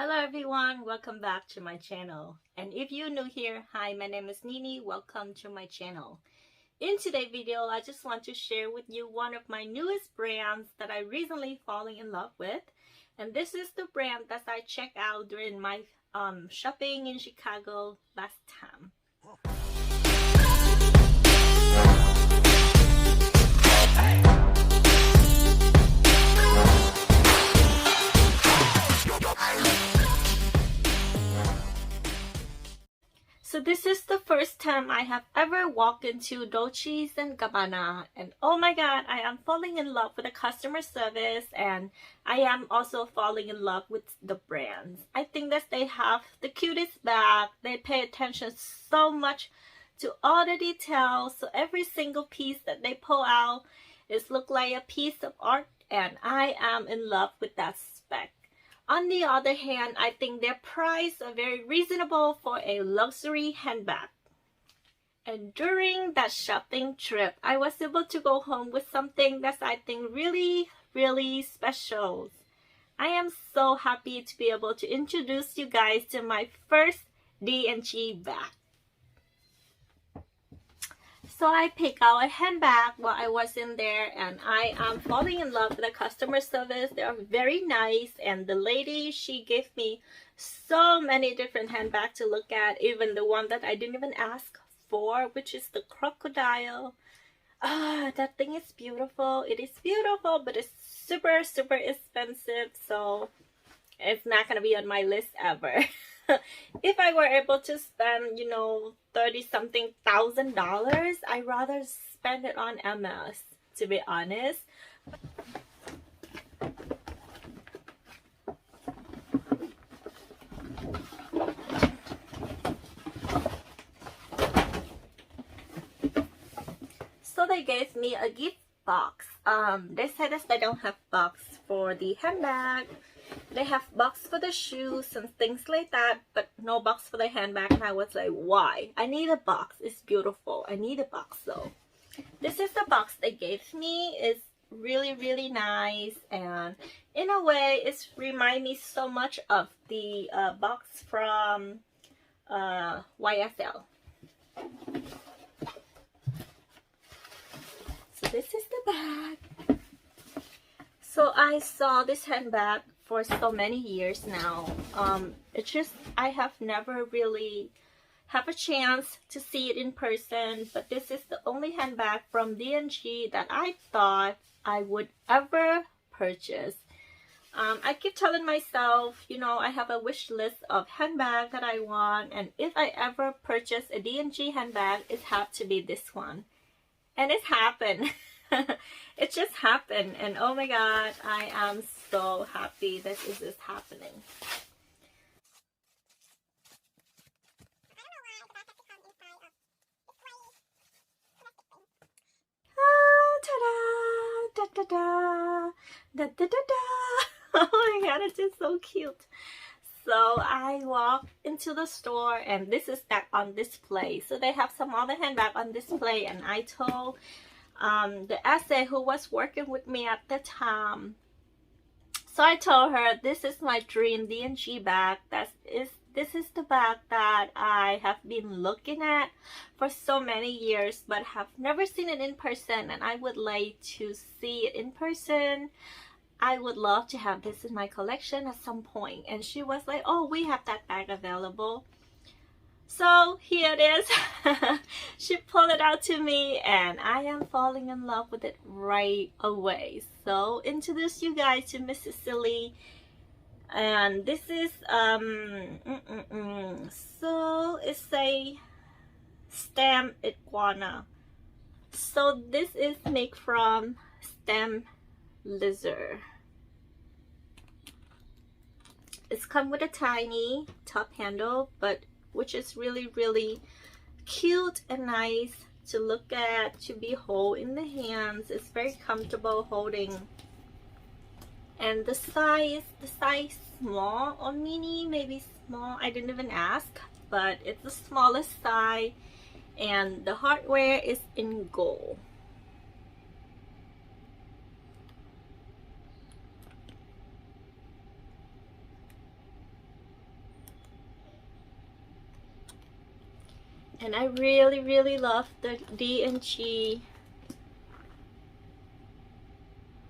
Hello everyone, welcome back to my channel. And if you're new here, hi, my name is Nini. Welcome to my channel. In today's video, I just want to share with you one of my newest brands that I recently fallen in love with. And this is the brand that I checked out during my shopping in Chicago last time. So this is the first time I have ever walked into Dolce & Gabbana, and oh my god, I am falling in love with the customer service, and I am also falling in love with the brands. I think that they have the cutest bag. They pay attention so much to all the details, so every single piece that they pull out is look like a piece of art, and I am in love with that spec. On the other hand, I think their price are very reasonable for a luxury handbag. And during that shopping trip, I was able to go home with something that I think really special. I am so happy to be able to introduce you guys to my first D&G bag. So I picked out a handbag while I was in there, and I am falling in love with the customer service. They are very nice, and the lady, she gave me so many different handbags to look at, even the one that I didn't even ask for, which is the crocodile. That thing is beautiful. It is beautiful, but it's super expensive, so it's not gonna be on my list ever. If I were able to spend, you know, $30-something thousand, I'd rather spend it on MS, to be honest. So they gave me a gift box. They said that they don't have box for the handbag. They have box for the shoes and things like that, but no box for the handbag. And I was like, why? I need a box. It's beautiful. I need a box though. This is the box they gave me. It's really nice, and in a way it reminds me so much of the box from YSL. So this is the bag. So I saw this handbag for so many years now. It's just I have never really have a chance to see it in person, but this is the only handbag from D&G that I thought I would ever purchase. I keep telling myself, you know, I have a wish list of handbag that I want, and if I ever purchase a D&G handbag, it had to be this one. And it's happened. It just happened, and oh my god, I am so happy that this is happening. Ta-da! Da-da-da! Da-da-da-da! Oh my god, it's just so cute. So I walked into the store, and this is that on display. So they have some other handbag on display, and I told the essay who was working with me at the time. So I told her, this is my dream D&G bag. This is the bag that I have been looking at for so many years, but have never seen it in person, and I would like to see it in person. I would love to have this in my collection at some point. And she was like, oh, we have that bag available. So here it is. She pulled it out to me, and I am falling in love with it right away. So introduce you guys to Miss Sicily, and this is so it's a stem iguana. So this is made from stem lizard. It's come with a tiny top handle, but which is really cute and nice to look at, to behold in the hands. It's very comfortable holding. And the size small or mini, maybe small, I didn't even ask, but it's the smallest size, and the hardware is in gold. And I really love the D&G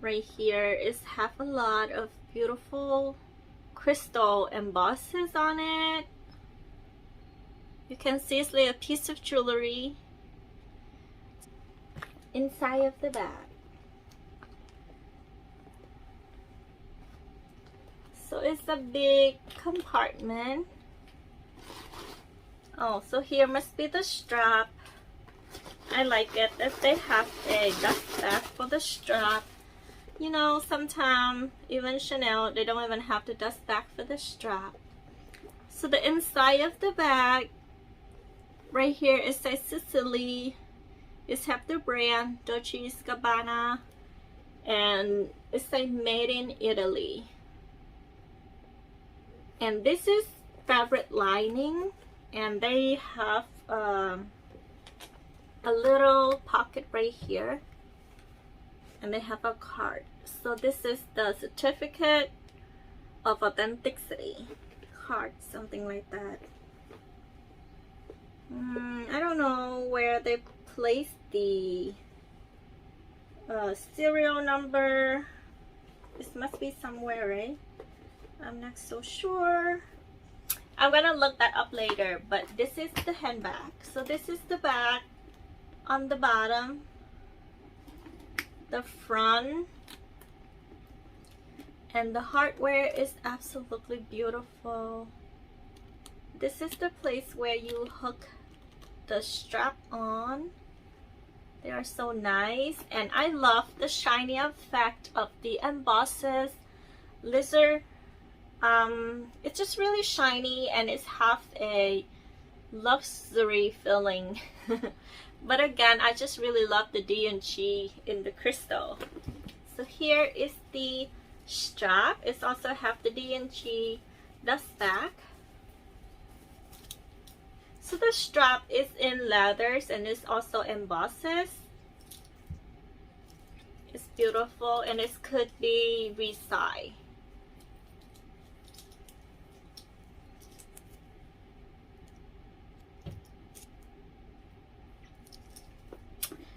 right here. It have a lot of beautiful crystal embosses on it. You can see it's like a piece of jewelry inside of the bag. So it's a big compartment. Oh, so here must be the strap. I like it that they have a dust bag for the strap. You know, sometimes even Chanel, they don't even have the dust bag for the strap. So the inside of the bag, right here, it says Sicily. It's have the brand Dolce Gabbana, and it says made in Italy. And this is fabric lining, and they have a little pocket right here, and they have a card. So this is the certificate of authenticity card, something like that. I don't know where they placed the serial number. This must be somewhere, right? I'm not so sure. I'm gonna look that up later, but this is the handbag. So this is the bag on the bottom, the front, and the hardware is absolutely beautiful. This is the place where you hook the strap on. They are so nice, and I love the shiny effect of the embosses. Lizard, it's just really shiny, and it's half a luxury feeling. But again, I just really love the D&G in the crystal. So here is the strap. It's also have the D&G dust bag. So the strap is in leathers, and it's also embosses. It's beautiful, and it could be resized.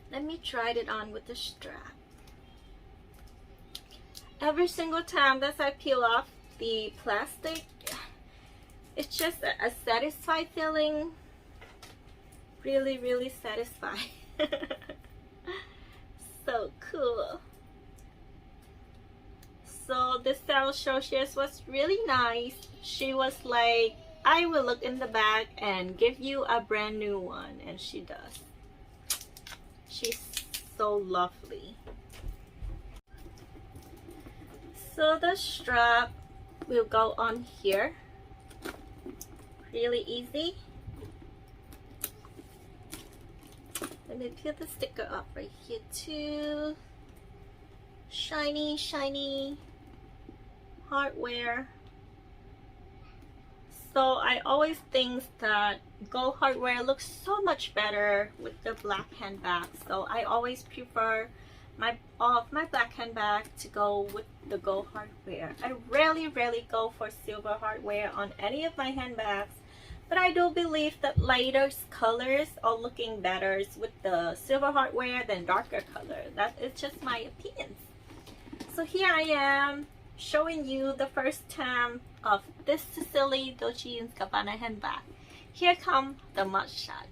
Let me try it on with the strap. Every single time that I peel off the plastic, it's just a satisfied feeling. Really satisfied. So cool. So this sales associate was really nice. She was like, I will look in the bag and give you a brand new one, and she does. She's so lovely. So the strap will go on here. Really easy. Let me peel the sticker up right here too. Shiny hardware. So I always think that gold hardware looks so much better with the black handbag. So I always prefer all of my black handbag to go with the gold hardware. I rarely go for silver hardware on any of my handbags, but I do believe that lighter colors are looking better with the silver hardware than darker color. That is just my opinion. So here I am showing you the first time of this Sicily Dolce & Gabbana handbag. Here come the mug shot.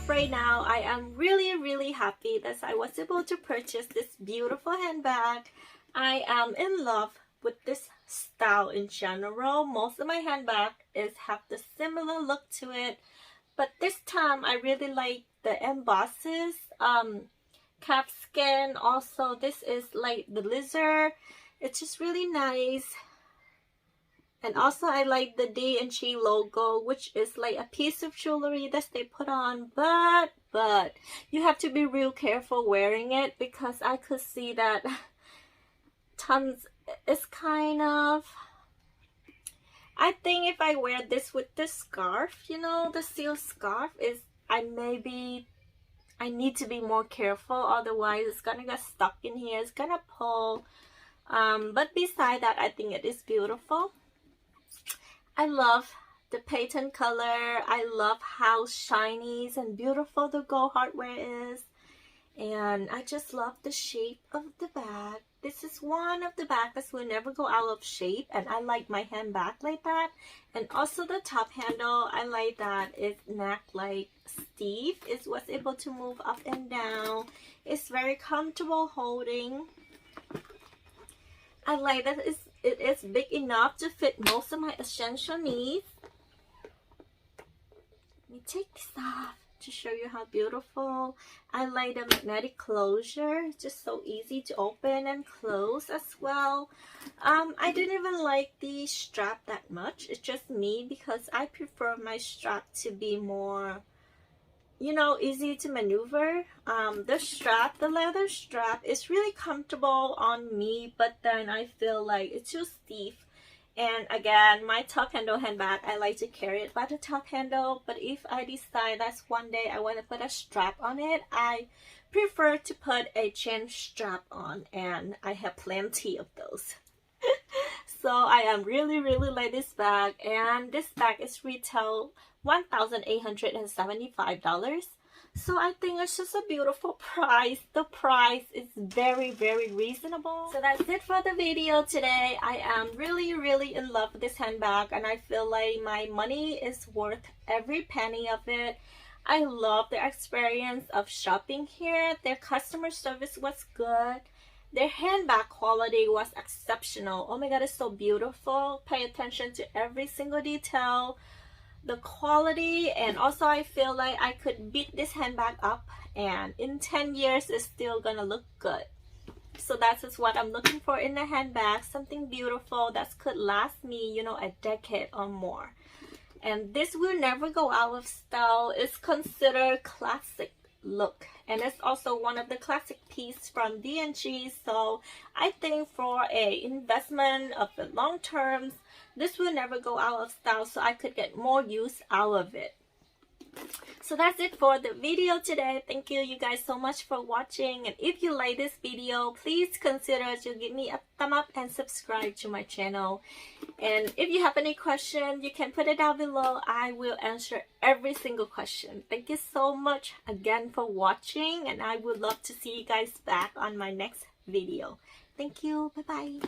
Right now, I am really happy that I was able to purchase this beautiful handbag. I am in love with this style in general. Most of my handbag have the similar look to it, but this time I really like the embosses, calfskin. Also, this is like the lizard. It's just really nice. And also I like the D&G logo, which is like a piece of jewelry that they put on, but you have to be real careful wearing it, because I could see that tons is kind of, I think if I wear this with the scarf, you know, the seal scarf, is I need to be more careful, otherwise it's gonna get stuck in here, it's gonna pull. But beside that, I think it is beautiful. I love the patent color. I love how shiny and beautiful the gold hardware is. And I just love the shape of the bag. This is one of the bags that will never go out of shape, and I like my handbag like that. And also the top handle, I like that it's not like stiff. It was able to move up and down. It's very comfortable holding. I like that it is big enough to fit most of my essential needs. Let me take this off to show you how beautiful. I like the magnetic closure. It's just so easy to open and close as well. I didn't even like the strap that much. It's just me, because I prefer my strap to be more, you know, easy to maneuver. The leather strap is really comfortable on me, but then I feel like it's too stiff. And again, my top handle handbag, I like to carry it by the top handle, but if I decide that's one day I want to put a strap on it, I prefer to put a chain strap on, and I have plenty of those. So I am really like this bag, and this bag is retail $1,875. So I think it's just a beautiful price. The price is very reasonable. So that's it for the video today. I am really in love with this handbag, and I feel like my money is worth every penny of it. I love the experience of shopping here. Their customer service was good. Their handbag quality was exceptional. Oh my god, it's so beautiful. Pay attention to every single detail, the quality, and also I feel like I could beat this handbag up, and in 10 years it's still gonna look good. So that's just what I'm looking for in a handbag, something beautiful that could last me, you know, a decade or more. And this will never go out of style. It's considered classic look, and it's also one of the classic pieces from D&G. So I think for a investment of the long term, this will never go out of style, so I could get more use out of it. So that's it for the video today. Thank you guys so much for watching, and if you like this video, please consider to give me a thumb up and subscribe to my channel. And if you have any question, you can put it down below. I will answer every single question. Thank you so much again for watching, and I would love to see you guys back on my next video. Thank you. Bye bye.